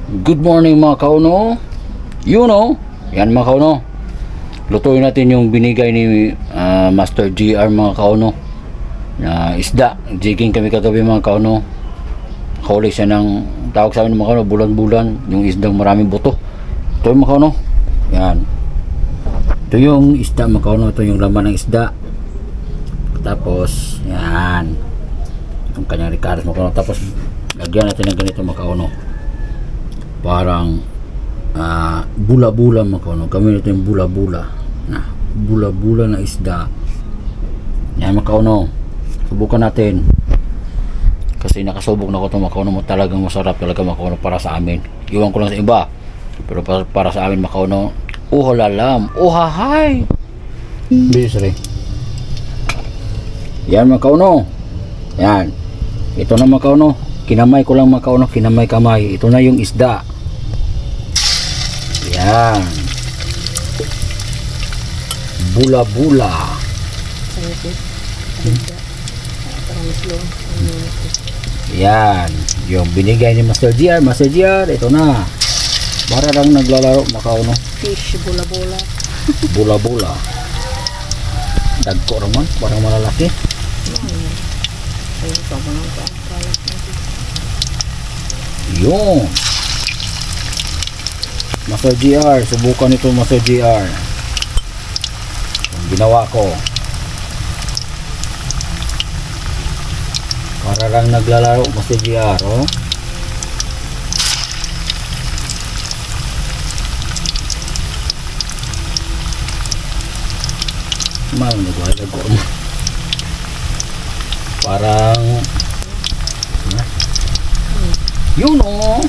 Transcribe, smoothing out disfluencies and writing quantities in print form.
Good morning mga kauno. Yan mga kauno. Lutuin natin yung binigay ni Master GR mga kauno na isda. Jigging kami kagabi mga kauno. Huli siya ng tawag sa amin mga kauno, bulan-bulan. Yung isdang maraming buto. Ito yung mga kauno. Yan. Ito yung isda mga kauno. Ito yung laman ng isda. Tapos yan. Itong kanyang ricaros mga kauno. Tapos lagyan natin ng ganito mga kauno. Parang bula-bula mga kauno. Kami nito yung bula-bula na bula-bula na isda. Yan mga kauno, subukan natin kasi nakasubok na ko ito mga kauno. Talagang masarap talaga mga kauno para sa amin. Iwan ko lang sa iba, pero para sa amin mga kauno, uhalalam, uhahay bisri. Yan mga kauno. Yan, ito na mga kauno. Kinamay ko lang mga kauno, kinamay-kamay. Ito na yung isda. Yan. Bula-bula. Yan. Yung binigay ni Master GR. Master GR, ito na. Para lang naglalaro mga kauno. Fish, bula-bula. Bula-bula. Dagko naman, parang malalaki. Yun. Master GR, subukan ito Master GR. Yung ginawa ko para lang naglalaro Master GR, oh. Nagwalago mo. Parang yun, oh.